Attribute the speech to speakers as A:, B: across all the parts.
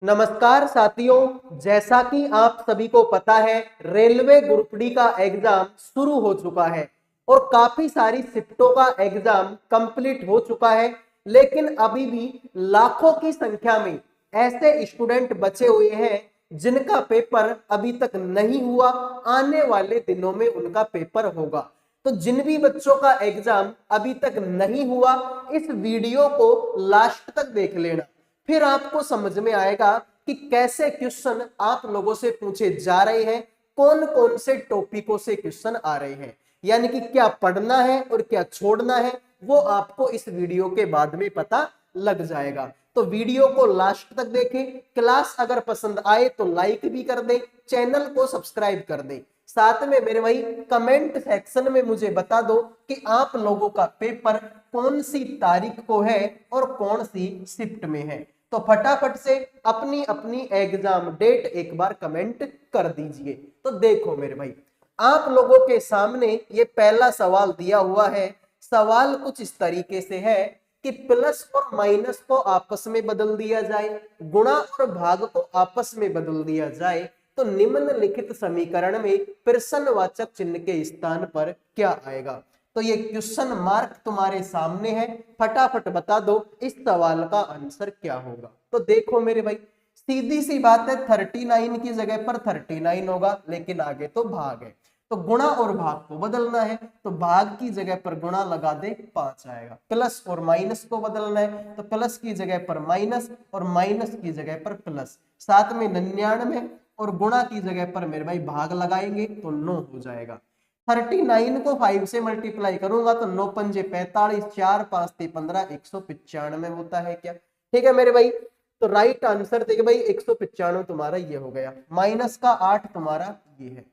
A: नमस्कार साथियों, जैसा कि आप सभी को पता है रेलवे ग्रुप डी का एग्जाम शुरू हो चुका है और काफी सारी शिफ्टों का एग्जाम कंप्लीट हो चुका है। लेकिन अभी भी लाखों की संख्या में ऐसे स्टूडेंट बचे हुए हैं जिनका पेपर अभी तक नहीं हुआ। आने वाले दिनों में उनका पेपर होगा। तो जिन भी बच्चों का एग्जाम अभी तक नहीं हुआ, इस वीडियो को लास्ट तक देख लेना। फिर आपको समझ में आएगा कि कैसे क्वेश्चन आप लोगों से पूछे जा रहे हैं, कौन कौन से टॉपिकों से क्वेश्चन आ रहे हैं, यानी कि क्या पढ़ना है और क्या छोड़ना है, वो आपको इस वीडियो के बाद में पता लग जाएगा। तो वीडियो को लास्ट तक देखें। क्लास अगर पसंद आए तो लाइक भी कर दें, चैनल को सब्सक्राइब कर दें। साथ में मेरे भाई कमेंट सेक्शन में मुझे बता दो कि आप लोगों का पेपर कौन सी तारीख को है और कौन सी शिफ्ट में है। तो फटाफट से अपनी अपनी एग्जाम डेट एक बार कमेंट कर दीजिए। तो देखो मेरे भाई, आप लोगों के सामने ये पहला सवाल दिया हुआ है। सवाल कुछ इस तरीके से है कि प्लस और माइनस को आपस में बदल दिया जाए, गुणा और भाग को आपस में बदल दिया जाए, तो निम्नलिखित समीकरण में प्रश्नवाचक चिन्ह के स्थान पर क्या आएगा। तो ये क्वेश्चन मार्क तुम्हारे सामने है, फटाफट बता दो इस सवाल का आंसर क्या होगा। तो देखो मेरे भाई, सीधी सी बात है, 39 की जगह पर 39 होगा, लेकिन आगे तो भाग है तो गुणा और भाग को बदलना है। तो भाग की जगह पर गुणा लगा दे, 5 आएगा। प्लस और माइनस को बदलना है तो प्लस की जगह पर माइनस और माइनस की जगह पर प्लस। साथ में 99 और गुणा की जगह पर मेरे भाई भाग लगाएंगे तो 9 हो जाएगा। 39 को 5 से मल्टीप्लाई करूंगा तो 9 पंजे 45, 4 5 15, 195 होता है क्या। ठीक है मेरे भाई, तो राइट आंसर देखिए भाई 195 तुम्हारा ये हो गया। माइनस का 8 तुम्हारा ये है।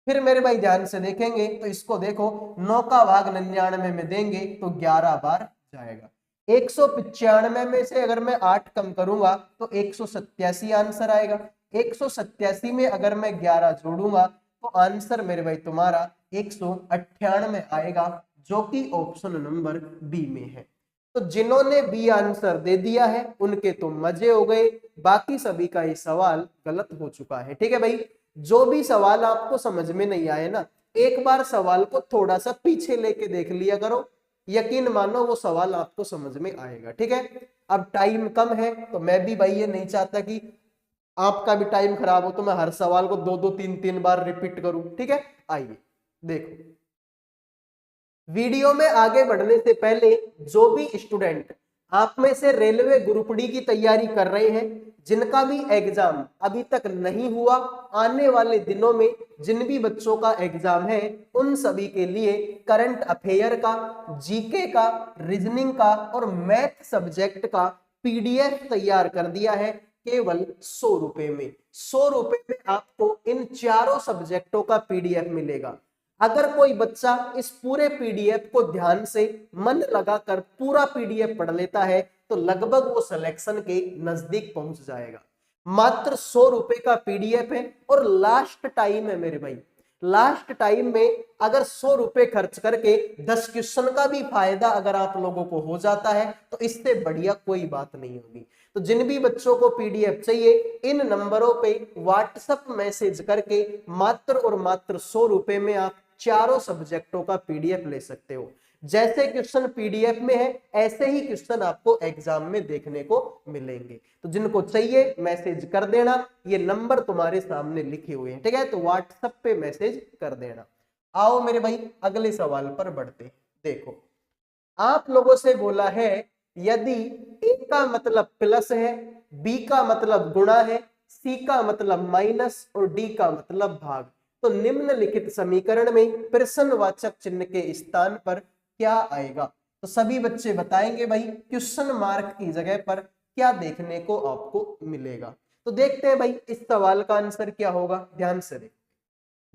A: फिर मेरे भाई ध्यान से देखेंगे तो इसको देखो, 9 का भाग 99 में देंगे तो 11 बार जाएगा। 195 में से अगर मैं 8 कम करूंगा तो 187 आंसर आएगा। 187 में अगर मैं 11 जोड़ूंगा तो आंसर मेरे भाई तुम्हारा 198 आएगा, जो कि ऑप्शन नंबर बी में है। तो जिन्होंने बी आंसर दे दिया है उनके तो मजे हो गए, बाकी सभी का ये सवाल गलत हो चुका है। ठीक है भाई, जो भी सवाल आपको समझ में नहीं आए ना, एक बार सवाल को थोड़ा सा पीछे लेके देख लिया करो, यकीन मानो वो सवाल आपको समझ में आएगा। ठीक है, अब टाइम कम है तो मैं भी भाई ये नहीं चाहता कि आपका भी टाइम खराब हो तो मैं हर सवाल को 2 2 3 3 बार रिपीट करूं। ठीक है, आइए देखो। वीडियो में आगे बढ़ने से पहले जो भी स्टूडेंट आप में से रेलवे ग्रुप डी की तैयारी कर रहे हैं, जिनका भी एग्जाम अभी तक नहीं हुआ, आने वाले दिनों में जिन भी बच्चों का एग्जाम है, उन सभी के लिए करंट अफेयर का, जीके का, रीजनिंग का और मैथ सब्जेक्ट का पीडीएफ तैयार कर दिया है केवल 100 रुपए में। 100 रुपए में आपको इन चारों सब्जेक्टों का पीडीएफ मिलेगा। अगर कोई बच्चा इस पूरे पीडीएफ को ध्यान से मन लगाकर पूरा पीडीएफ पढ़ लेता है तो लगभग वो सिलेक्शन के नजदीक पहुंच जाएगा। मात्र 100 रुपए का पीडीएफ है और लास्ट टाइम है मेरे भाई। लास्ट टाइम में अगर 100 रुपए खर्च करके 10 क्वेश्चन का भी फायदा अगर आप लोगों को हो जाता है तो इससे बढ़िया कोई बात नहीं होगी। तो जिन भी बच्चों को पीडीएफ चाहिए, इन नंबरों पे व्हाट्सएप मैसेज करके मात्र और मात्र 100 रुपए में आप चारों सब्जेक्टों का पीडीएफ ले सकते हो। जैसे क्वेश्चन पीडीएफ में है ऐसे ही क्वेश्चन आपको एग्जाम में देखने को मिलेंगे। तो जिनको चाहिए मैसेज कर देना, ये नंबर तुम्हारे सामने लिखे हुए हैं। ठीक है, तो व्हाट्सएप पे मैसेज कर देना। आओ मेरे भाई अगले सवाल पर बढ़ते। देखो, आप लोगों से बोला है यदि ए का मतलब प्लस है, बी का मतलब गुणा है, सी का मतलब माइनस और डी का मतलब भाग, तो निम्नलिखित समीकरण में प्रश्नवाचक चिन्ह के स्थान पर क्या आएगा। तो सभी बच्चे बताएंगे भाई क्वेश्चन मार्क की जगह पर क्या देखने को आपको मिलेगा। तो देखते हैं भाई इस सवाल का आंसर क्या होगा। ध्यान से देखो,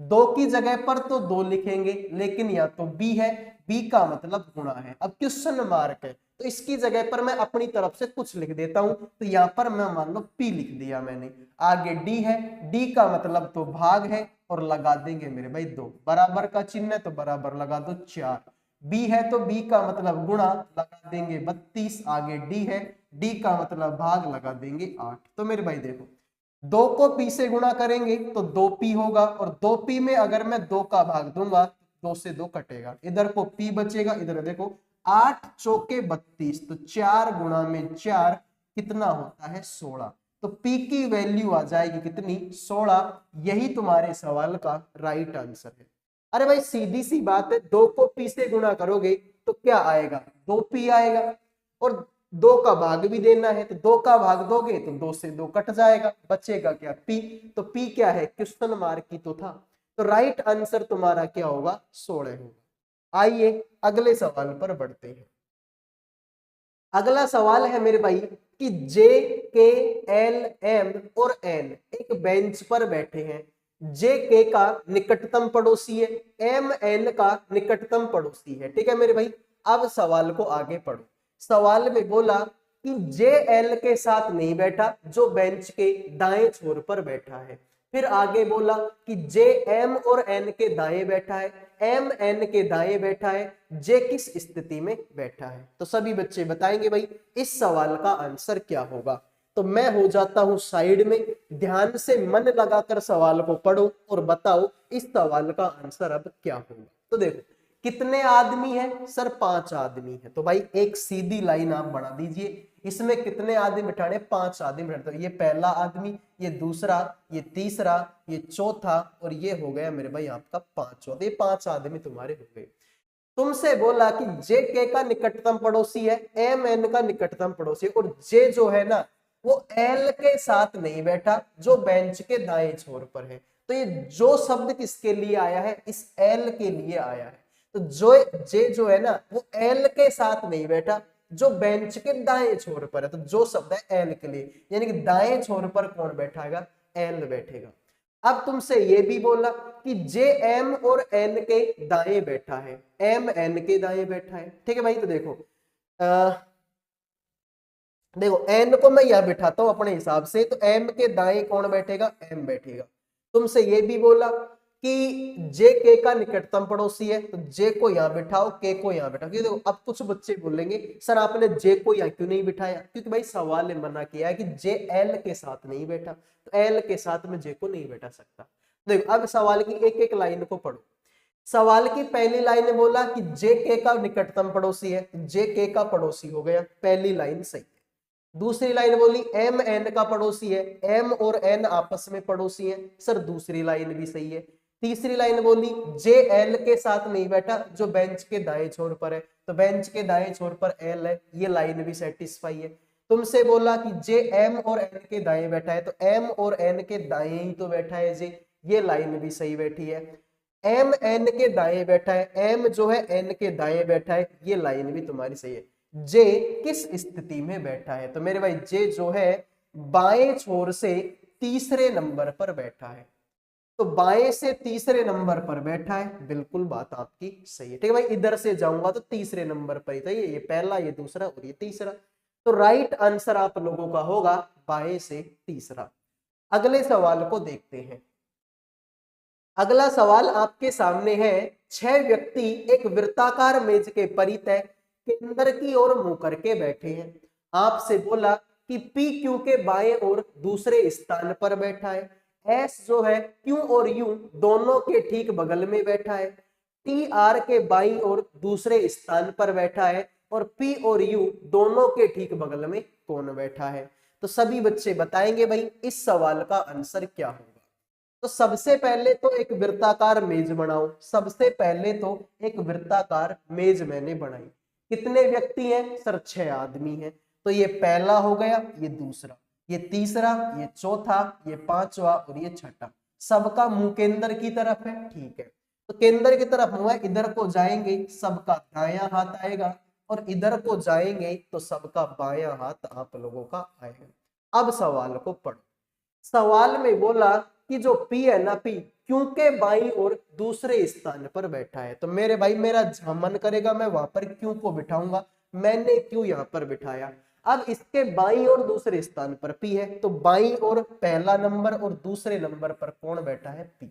A: 2 की जगह पर तो 2 लिखेंगे, लेकिन या तो बी है, बी का मतलब गुणा है। अब क्वेश्चन मार्क है तो इसकी जगह पर मैं अपनी तरफ से कुछ लिख देता हूं। तो यहां पर मैं मान लो पी लिख दिया मैंने। आगे डी है, डी का मतलब तो भाग है और लगा देंगे मेरे भाई 2। बराबर का चिन्ह है तो बराबर लगा दो 4। बी है तो बी का मतलब गुणा, लगा देंगे 32। आगे डी है डी का मतलब भाग लगा देंगे 8। तो मेरे भाई देखो 2 को p से गुणा करेंगे तो 2p होगा, और 2p में अगर मैं 2 का भाग दूंगा 2 से 2 कटेगा, इधर को p बचेगा, इधर देखो 8 चौके 32, तो 4 गुणा में 4 कितना होता है 16। तो p की वैल्यू आ जाएगी कितनी 16। यही तुम्हारे सवाल का राइट आंसर है। अरे भाई सीधी सी बात है, 2 को p से गुणा करोगे तो क्या आएगा 2p आएगा, और 2 का भाग भी देना है तो 2 का भाग दोगे तो 2 से 2 कट जाएगा, बचेगा क्या p। तो p क्या है क्वेश्चन मार्क की तो था, तो राइट आंसर तुम्हारा क्या होगा 16 होगा। आइए अगले सवाल पर बढ़ते हैं। अगला सवाल है मेरे भाई कि जे के एल एम और एन एक बेंच पर बैठे हैं। जे के का निकटतम पड़ोसी है, एम एन का निकटतम पड़ोसी है, ठीक है मेरे भाई। अब सवाल को आगे पढ़ो। सवाल में बोला कि जे एल के साथ नहीं बैठा जो बेंच के दाएं छोर पर बैठा है। फिर आगे बोला कि जे एम और एन के दाएं बैठा है, एम एन के दाएं बैठा है, जे किस स्थिति में बैठा है। तो सभी बच्चे बताएंगे भाई इस सवाल का आंसर क्या होगा। तो मैं हो जाता हूं साइड में, ध्यान से मन लगाकर सवाल को पढ़ो और बताओ इस सवाल का आंसर अब क्या होगा। तो देखो कितने आदमी है सर 5 आदमी है, तो भाई एक सीधी लाइन आप बना दीजिए। इसमें कितने आदमी बिठाने 5 आदमी बिठाने, तो ये पहला आदमी, ये दूसरा, ये तीसरा, ये चौथा, और ये हो गया मेरे भाई आपका 5वां। तो ये 5 आदमी तुम्हारे हो गए। तुमसे बोला कि जे के का निकटतम पड़ोसी है, एम एन का निकटतम पड़ोसी है, और जे जो है ना वो एल के साथ नहीं बैठा जो बेंच के दाएं छोर पर है। तो ये जो शब्द किसके लिए आया है इस एल के लिए आया है। तो जो जे जो है ना वो एल के साथ नहीं बैठा जो बेंच के दाएं छोर पर है, तो जो शब्द है एल के लिए, यानी कि दाएं छोर पर कौन बैठाएगा एल बैठेगा। अब तुमसे ये भी बोला कि जे एम और एन के दाएं बैठा है, एम एन के दाएं बैठा है, ठीक है भाई। तो देखो देखो एन को मैं यहां बिठाता हूं अपने हिसाब से, तो एम के दाएं कौन बैठेगा एम बैठेगा। तुमसे ये भी बोला कि जे के का निकटतम पड़ोसी है, तो जे को यहां बिठाओ, के को यहां बिठाओ। क्योंकि देखो अब कुछ बच्चे बोलेंगे सर आपने जे को यहां क्यों नहीं बिठाया, क्योंकि भाई सवाल ने मना किया है कि जे एल के साथ नहीं बैठा, तो एल के साथ में जे को नहीं बैठा सकता। देखो अब सवाल की एक एक लाइन को पढ़ो। सवाल की पहली लाइन ने बोला कि जे के का निकटतम पड़ोसी है, जे के का पड़ोसी हो गया, पहली लाइन सही है। दूसरी लाइन बोली एम एन का पड़ोसी है, एम और एन आपस में पड़ोसी हैं, सर दूसरी लाइन भी सही है। तीसरी लाइन बोली जे एल के साथ नहीं बैठा जो बेंच के दाएं छोर पर है, तो बेंच के दाएं छोर पर एल है, ये लाइन भी सेटिस्फाई है। तुमसे बोला कि जे एम और एन के दाएं बैठा है, तो एम और एन के दाएं ही तो बैठा है जे, ये लाइन भी सही बैठी है। एम एन के दाएं बैठा है, एम जो है एन के दाएं बैठा है, ये लाइन भी तुम्हारी सही है। जे किस स्थिति में बैठा है, तो मेरे भाई जे जो है बाएं छोर से तीसरे नंबर पर बैठा है, तो बाएं से तीसरे नंबर पर बैठा है, बिल्कुल बात आपकी सही है, ठीक है भाई। इधर से जाऊंगा तो तीसरे नंबर पर ही था, ये पहला, ये दूसरा और ये तीसरा, तो राइट आंसर आप लोगों का होगा बाएं से तीसरा। अगले सवाल को देखते हैं। अगला सवाल आपके सामने है। 6 व्यक्ति एक वृत्ताकार मेज के परितः केंद्र की ओर मुंह करके बैठे हैं। आपसे बोला कि पी क्यू के बाएं ओर दूसरे स्थान पर बैठा है, एस जो है क्यू और यू दोनों के ठीक बगल में बैठा है, टी आर के बाईं ओर दूसरे स्थान पर बैठा है, और पी और यू दोनों के ठीक बगल में कौन बैठा है। तो सभी बच्चे बताएंगे भाई इस सवाल का आंसर क्या होगा। तो सबसे पहले तो एक वृत्ताकार मेज बनाओ, सबसे पहले तो एक वृत्ताकार मेज मैंने बनाई। कितने व्यक्ति हैं सर 6 आदमी हैं, तो ये पहला हो गया, ये दूसरा, ये तीसरा, ये चौथा, ये पांचवा और ये छठा। सबका मुंह केंद्र की तरफ है, ठीक है। तो केंद्र की तरफ मुंह है, इधर को जाएंगे सबका दायां हाथ आएगा, और इधर को जाएंगे तो सबका बायां हाथ आप लोगों का आएगा। अब सवाल को पढ़ो। सवाल में बोला कि जो P है ना, P क्यू के बाईं ओर दूसरे स्थान पर बैठा है, तो मेरे भाई मेरा जहां मन करेगा मैं वहां पर क्यू को बिठाऊंगा, मैंने क्यू यहां पर बिठाया। अब इसके बाईं ओर दूसरे स्थान पर P है, तो बाईं ओर पहला नंबर और दूसरे नंबर पर कौन बैठा है P।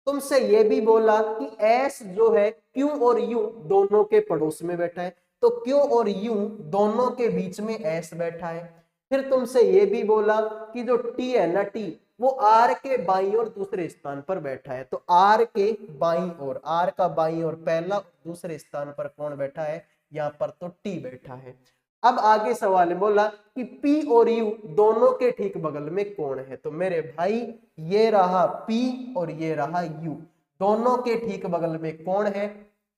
A: तुमसे ये भी बोला कि S जो है Q और U दोनों के पड़ोस में बैठा है, तो तो Q और U दोनों के बीच में S बैठा है। फिर तुमसे ये भी बोला कि जो T है ना, T वो R के बाईं ओर दूसरे स्थान पर बैठा है। तो R के बाईं ओर, R का बाईं ओर पहला दूसरे स्थान पर कौन बैठा है? यहाँ पर तो T बैठा है। अब आगे सवाल है, बोला कि P और U दोनों के ठीक बगल में कौन है? तो मेरे भाई ये रहा P और ये रहा U, दोनों के ठीक बगल में कौन है?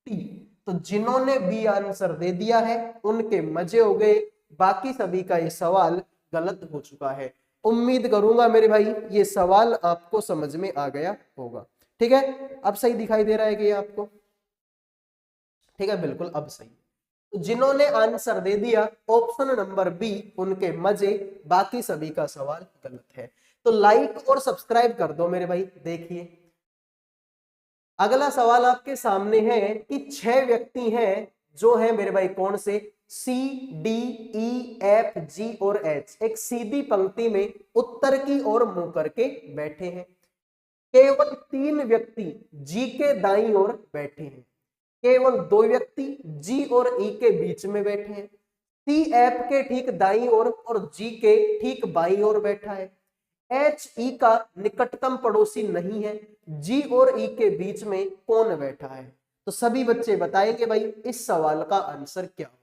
A: T। तो जिन्होंने बी आंसर दे दिया है उनके मजे हो गए, बाकी सभी का ये सवाल गलत हो चुका है। उम्मीद करूंगा मेरे भाई ये सवाल आपको समझ में आ गया होगा। ठीक है, अब सही दिखाई दे रहा है कि ये आपको? ठीक है, बिल्कुल अब सही। तो जिन्होंने आंसर दे दिया ऑप्शन नंबर बी उनके मजे, बाकी सभी का सवाल गलत है। तो लाइक और सब्सक्राइब कर दो मेरे भाई। देखिए अगला सवाल आपके सामने है कि 6 व्यक्ति हैं जो है मेरे भाई कौन से? सी, डी, ई, एफ, जी और एच एक सीधी पंक्ति में उत्तर की ओर मुंह करके बैठे हैं। केवल 3 व्यक्ति जी के दाईं ओर बैठे हैं। केवल 2 व्यक्ति जी और ई के बीच में बैठे हैं। सी एफ के ठीक दाईं ओर और जी के ठीक बाईं ओर बैठा है। एच ई का निकटतम पड़ोसी नहीं है। जी और ई के बीच में कौन बैठा है? तो सभी बच्चे बताएंगे भाई इस सवाल का आंसर क्या होगा।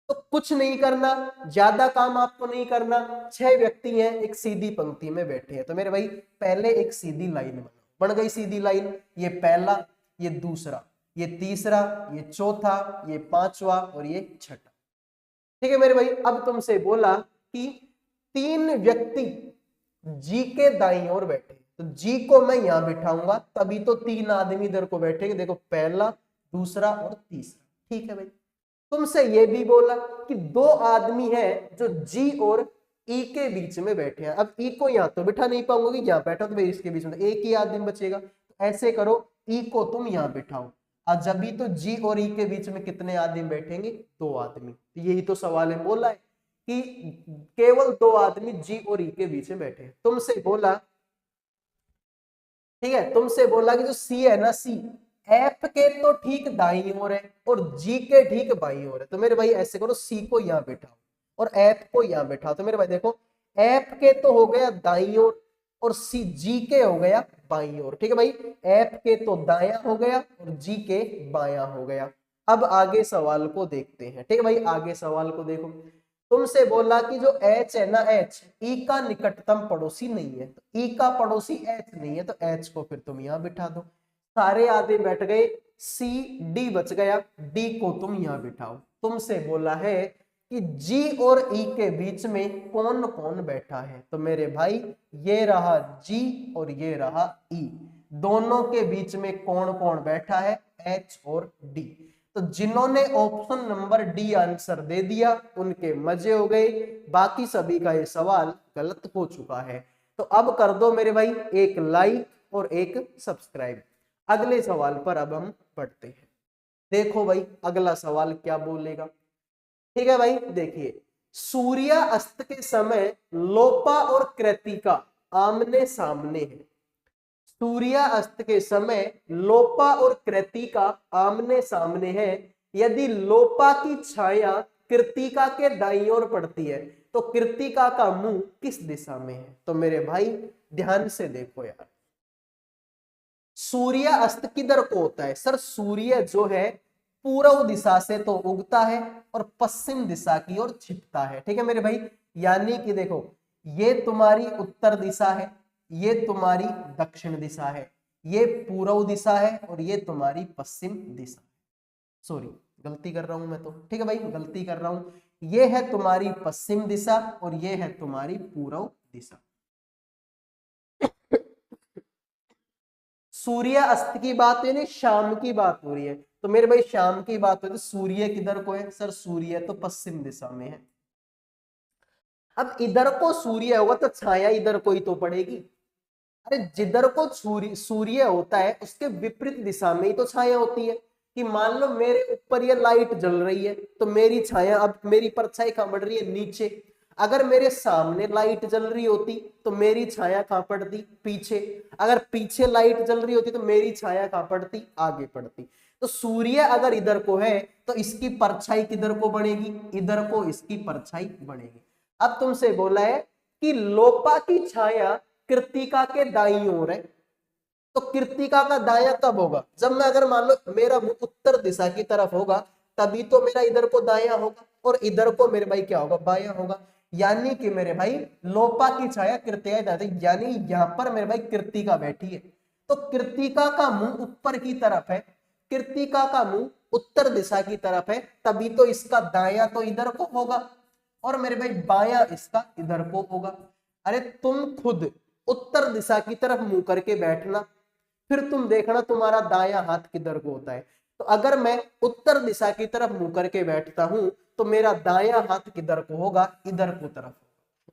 A: तो कुछ नहीं करना, ज्यादा काम आपको नहीं करना। 6 व्यक्ति हैं, एक सीधी पंक्ति में बैठे हैं। तो मेरे भाई पहले एक सीधी लाइन बनाओ। बन गई सीधी लाइन, ये पहला, ये दूसरा, ये तीसरा, ये चौथा, ये पांचवा और ये छठा। ठीक है मेरे भाई, अब तुमसे बोला कि 3 व्यक्ति जी के दाईं ओर बैठे, तो जी को मैं यहां बिठाऊंगा तभी तो 3 आदमी इधर को बैठेंगे। देखो पहला, दूसरा और तीसरा। ठीक है भाई, तुमसे ये भी बोला कि 2 आदमी हैं जो जी और ई के बीच में बैठे हैं। अब ई को यहां तो बिठा नहीं पाऊंगा कि यहां बैठा, तो भाई इसके बीच में एक ही आदमी बचेगा। तो ऐसे करो, ई को तुम यहां बिठाओ, और जब भी तो जी और ई के बीच में कितने आदमी बैठेंगे? 2 आदमी। तो यही तो सवाल है, बोला है कि केवल 2 आदमी जी और ई के बीच में बैठे हैं। तुमसे बोला, ठीक है, तुमसे बोला कि जो सी है ना, सी एफ के तो ठीक दाईं ओर है और जी के ठीक बाईं ओर है। तो मेरे भाई ऐसे करो, सी को यहां बैठाओ और एफ को यहां बैठाओ। तो मेरे भाई देखो, एफ के तो हो गया दाईं ओर और सी जी के हो गया बाईं ओर। ठीक है भाई, एफ के तो दायां हो गया और जी के बायां हो गया। अब आगे सवाल को देखते हैं। ठीक है भाई, आगे सवाल को देखो। तुमसे बोला कि जो H है ना, H E का निकटतम पड़ोसी नहीं है। तो E का पड़ोसी H नहीं है, तो H को फिर तुम यहां बिठा दो। सारे आदमी बैठ गए, C D बच गया, D को तुम यहां बिठाओ। तुमसे बोला है कि G और E के बीच में कौन कौन बैठा है? तो मेरे भाई ये रहा G और ये रहा E, दोनों के बीच में कौन कौन बैठा है? H और D। तो जिन्होंने ऑप्शन नंबर डी आंसर दे दिया उनके मजे हो गए, बाकी सभी का ये सवाल गलत हो चुका है। तो अब कर दो मेरे भाई एक लाइक और एक सब्सक्राइब। अगले सवाल पर अब हम पढ़ते हैं। देखो भाई अगला सवाल क्या बोलेगा। ठीक है भाई, देखिए सूर्य अस्त के समय लोपा और कृतिका आमने सामने है। सूर्य अस्त के समय लोपा और कृतिका आमने सामने है। यदि लोपा की छाया कृतिका के दाईं ओर पड़ती है तो कृतिका का मुंह किस दिशा में है? तो मेरे भाई ध्यान से देखो यार, सूर्य अस्त किधर को होता है? सर सूर्य जो है पूर्व दिशा से तो उगता है और पश्चिम दिशा की ओर छिपता है। ठीक है मेरे भाई, यानी कि देखो ये तुम्हारी उत्तर दिशा है, ये तुम्हारी दक्षिण दिशा है, ये पूर्व दिशा है और ये तुम्हारी पश्चिम दिशा। सॉरी गलती कर रहा हूं मैं तो। ठीक है भाई, गलती कर रहा हूं। ये है तुम्हारी पश्चिम दिशा और ये है तुम्हारी पूर्व दिशा। सूर्य अस्त की बात है, शाम की बात हो रही है। तो मेरे भाई शाम की बात हो तो सूर्य किधर को है? सर सूर्य तो पश्चिम दिशा में है। अब इधर को सूर्य होगा तो छाया इधर को ही तो पड़ेगी। अरे जिधर को सूर्य होता है उसके विपरीत दिशा में ही तो छाया होती है। कि मान लो मेरे ऊपर ये लाइट जल रही है तो मेरी छाया, अब मेरी परछाई कहां पड़ रही है? नीचे। अगर मेरे सामने लाइट जल रही होती तो मेरी छाया कहां पड़ती? पीछे। अगर पीछे लाइट जल रही होती तो मेरी छाया कहां पड़ती? आगे पड़ती। तो सूर्य अगर इधर को है तो इसकी परछाई किधर को बनेगी, इधर को इसकी परछाई बनेगी। अब तुमसे बोला है कि लोपा की छाया कृत्तिका के दाईं ओर है, तो कृत्तिका का दायां कब होगा, जब मैं अगर मान लो मेरा मुंह उत्तर दिशा की तरफ होगा तभी तो मेरा इधर को दायां होगा और इधर को मेरे भाई क्या होगा, बायां होगा। यानी कि मेरे भाई लोपा की छाया कृत्तिका, यानी यहां पर मेरे भाई कृत्तिका बैठी है, तो कृत्तिका का मुंह ऊपर की तरफ है, कृत्तिका का मुंह उत्तर दिशा की तरफ है, तभी तो इसका दायां तो इधर को होगा और मेरे भाई बायां इसका इधर को होगा। अरे तुम खुद उत्तर दिशा की तरफ मुंह करके बैठना, फिर तुम देखना तुम्हारा दायां हाथ किधर को होता है। तो अगर मैं उत्तर दिशा की तरफ मुंह करके बैठता हूं तो मेरा दायां हाथ किधर को होगा, इधर को तरफ,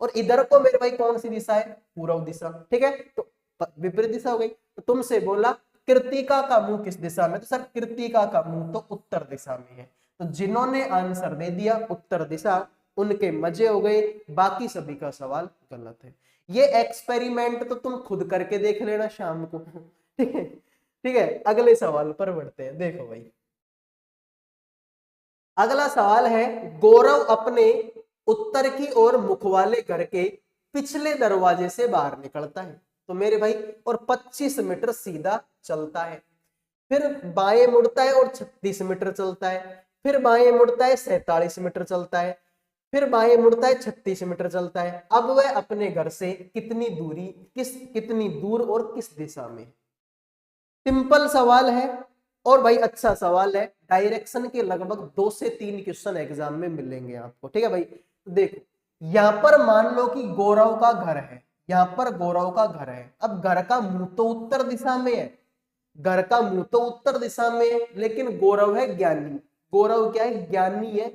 A: और इधर को मेरे भाई कौन सी दिशा है, पूर्व दिशा। ठीक है, तो विपरीत दिशा हो गई। तो तुमसे बोला कृत्तिका का मुंह किस दिशा में, तो सर कृत्तिका का मुंह तो उत्तर दिशा में है। तो जिन्होंने आंसर दे दिया उत्तर दिशा उनके मजे हो गए, बाकी सभी का सवाल गलत है। ये एक्सपेरिमेंट तो तुम खुद करके देख लेना शाम को। ठीक है, ठीक है, अगले सवाल पर बढ़ते हैं। देखो भाई, अगला सवाल है, गौरव अपने उत्तर की ओर मुख वाले घर के पिछले दरवाजे से बाहर निकलता है, तो मेरे भाई और 25 मीटर सीधा चलता है, फिर बाएं मुड़ता है और 36 मीटर चलता है, फिर बाएं मुड़ता है 47 मीटर चलता है, फिर बाएं मुड़ता है 36 मीटर चलता है। अब वह अपने घर से कितनी दूर और किस दिशा में। सिंपल सवाल है और भाई अच्छा सवाल है, डायरेक्शन के लगभग 2 से 3 क्वेश्चन एग्जाम में मिलेंगे आपको। ठीक है भाई, तो देखो यहां पर मान लो कि गौरव का घर है, यहां पर गौरव का घर है, अब घर का मुंह तो उत्तर दिशा में है, घर का मुंह तो उत्तर दिशा में है, लेकिन गौरव है ज्ञानी। गौरव क्या है, ज्ञानी है,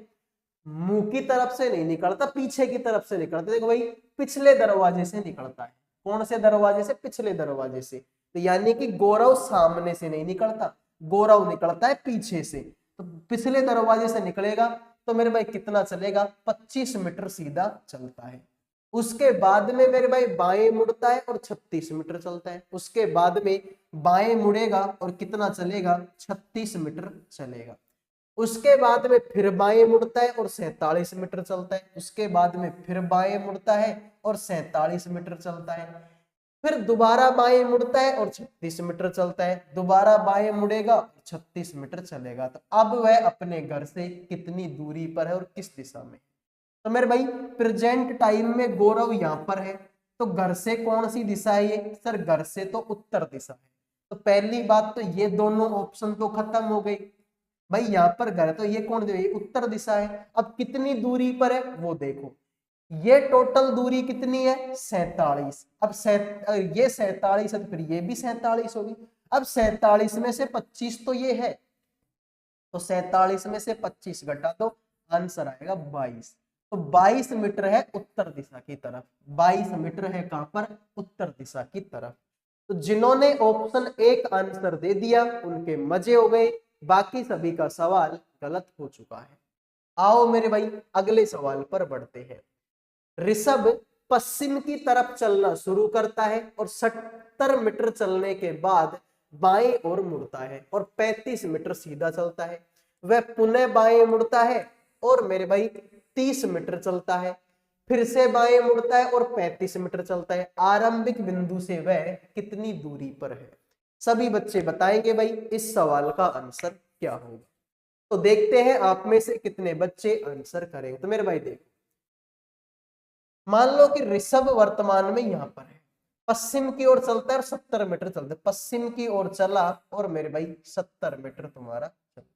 A: मुंह की तरफ से नहीं निकलता, पीछे की तरफ से निकलता। देखो भाई पिछले दरवाजे से निकलता है, कौन से दरवाजे से, पिछले दरवाजे से। तो यानी कि गौरव सामने से नहीं निकलता, गौरव निकलता है पीछे से, तो पिछले दरवाजे से निकलेगा तो मेरे भाई कितना चलेगा, 25 मीटर सीधा चलता है। उसके बाद में मेरे भाई बाएं मुड़ता है और 36 मीटर चलता है, उसके बाद में बाएं मुड़ेगा और कितना चलेगा, 36 मीटर चलेगा। उसके बाद में फिर बाएं मुड़ता है और 47 मीटर चलता है, उसके बाद में फिर बाएं मुड़ता है और 47 मीटर चलता है, फिर दोबारा बाएं मुड़ता है और 36 मीटर चलता है, दोबारा बाएं मुड़ेगा और 36 मीटर चलेगा। तो अब वह अपने घर से कितनी दूरी पर है और किस दिशा में। तो मेरे भाई प्रेजेंट टाइम में गौरव यहाँ पर है, तो घर से कौन सी दिशा है ये, सर घर से तो उत्तर दिशा है। तो पहली बात तो ये दोनों ऑप्शन तो खत्म हो गई भाई, यहाँ पर घर है तो ये कौन, ये उत्तर दिशा है। अब कितनी दूरी पर है वो देखो, ये टोटल दूरी कितनी है, 47। अब ये 47 है तो फिर ये भी 47 होगी। अब 47 में से 25 तो ये है, तो 47 में से 25 घटा दो, आंसर आएगा 22। तो 22 मीटर है उत्तर दिशा की तरफ, 22 मीटर है कहां पर, उत्तर दिशा की तरफ। तो जिन्होंने ऑप्शन एक आंसर दे दिया उनके मजे हो गए, बाकी सभी का सवाल गलत हो चुका है। आओ मेरे भाई अगले सवाल पर बढ़ते हैं। ऋषभ पश्चिम की तरफ चलना शुरू करता है और 70 मीटर चलने के बाद बाएं ओर मुड़ता है और 35 मीटर सीधा चलता है। वह पुनः बाएं मुड़ता है और मेरे भाई 30 मीटर चलता है, फिर से बाएं मुड़ता है और 35 मीटर चलता है। आरंभिक बिंदु से वह कितनी दूरी पर है। सभी बच्चे बताएंगे भाई इस सवाल का आंसर क्या होगा। तो देखते हैं आप में से कितने बच्चे आंसर करेंगे। तो मेरे भाई देखो, मान लो कि ऋषभ वर्तमान में यहां पर है, पश्चिम की ओर चलता है और 70 मीटर चलता है, पश्चिम की ओर चला और मेरे भाई 70 मीटर तुम्हारा चलता,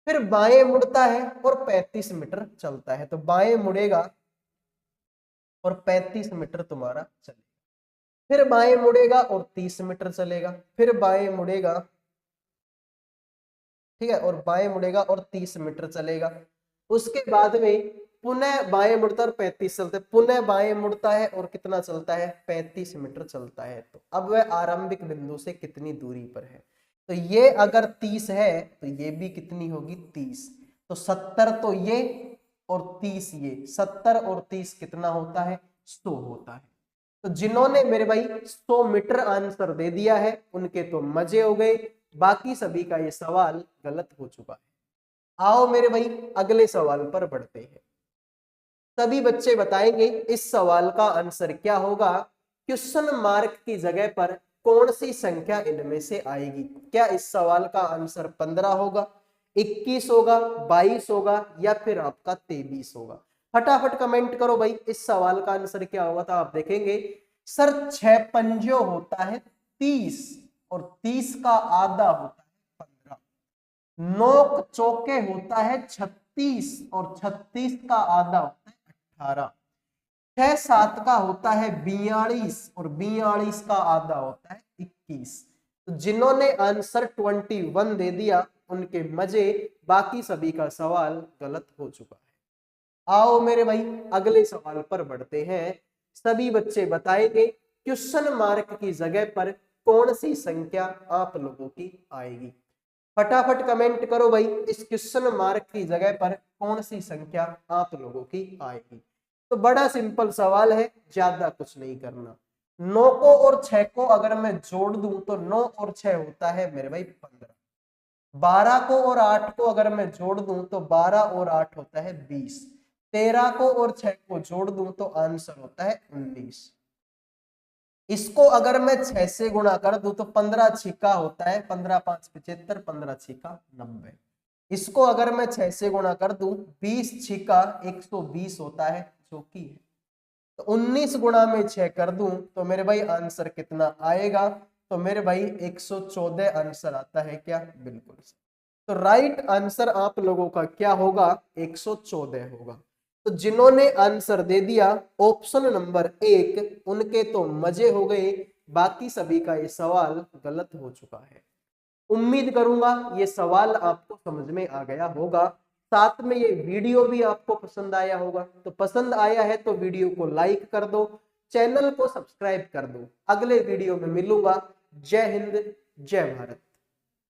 A: फिर बाएं मुड़ता है और 35 मीटर चलता है। तो बाएं मुड़ेगा और 35 मीटर तुम्हारा चलेगा, फिर बाएं मुड़ेगा और 30 मीटर चलेगा, फिर बाएं मुड़ेगा, ठीक है, और बाएं मुड़ेगा और 30 मीटर चलेगा। उसके बाद में पुनः बाएं मुड़ता है और 35 चलता है, पुनः बाएं मुड़ता है और कितना चलता है, 35 मीटर चलता है। तो अब वह आरंभिक बिंदु से कितनी दूरी पर है। तो ये अगर 30 है तो ये भी कितनी होगी, 30। तो 70 तो ये और 30 ये, 70 और 30 कितना होता है, 100 होता है। तो जिन्होंने मेरे भाई 100 मीटर आंसर दे दिया है उनके तो मजे हो गए, बाकी सभी का ये सवाल गलत हो चुका है। आओ मेरे भाई अगले सवाल पर बढ़ते हैं। सभी बच्चे बताएंगे इस सवाल का आंसर क्या होगा। क्वेश्चन मार्क की जगह पर कौन सी संख्या इनमें से आएगी। क्या इस सवाल का आंसर 15 होगा, 21 होगा, 22 होगा या फिर आपका 23 होगा। फटाफट कमेंट करो भाई इस सवाल का आंसर क्या होगा। तो आप देखेंगे सर 6 पंजो होता है 30 और 30 का आधा होता है 15। 9 चौके होता है 36 और 36 का आधा होता है 18। 6 7 का होता है 42 और 42 का आधा होता है 21। तो जिन्होंने आंसर 21 दे दिया उनके मजे, बाकी सभी का सवाल गलत हो चुका है। आओ मेरे भाई अगले सवाल पर बढ़ते हैं। सभी बच्चे बताएंगे क्वेश्चन मार्क की जगह पर कौन सी संख्या आप लोगों की आएगी। फटाफट कमेंट करो भाई इस क्वेश्चन मार्क की जगह पर कौन सी संख्या आप लोगों की आएगी। तो बड़ा सिंपल सवाल है, ज्यादा कुछ नहीं करना। 9 को और 6 को अगर मैं जोड़ दूं तो 9 और 6 होता है मेरे भाई 15। 12 को और 8 को अगर मैं जोड़ दूं तो 12 और 8 होता है 20। 13 को और 6 को जोड़ दूं तो आंसर होता है 19। इसको अगर मैं 6 से गुणा कर दूं तो 15 छिका होता है 15 5 75, 15 छिका 90। इसको अगर मैं 6 से गुणा कर दूं 20 छिका 120 होता है जो कि है। तो 19 गुणा में 6 कर दूं तो मेरे भाई आंसर कितना आएगा। तो मेरे भाई 114 आंसर आता है क्या, बिल्कुल। तो राइट आंसर आप लोगों का क्या होगा, 114 होगा। तो जिन्होंने आंसर दे दिया ऑप्शन नंबर 1 उनके तो मजे हो गए, बाकी सभी का ये सवाल गलत हो चुका है। उम्मीद करूंगा ये सवाल आपको समझ में आ गया होगा, साथ में ये वीडियो भी आपको पसंद आया होगा। तो पसंद आया है तो वीडियो को लाइक कर दो, चैनल को सब्सक्राइब कर दो। अगले वीडियो में मिलूंगा। जय हिंद, जय भारत।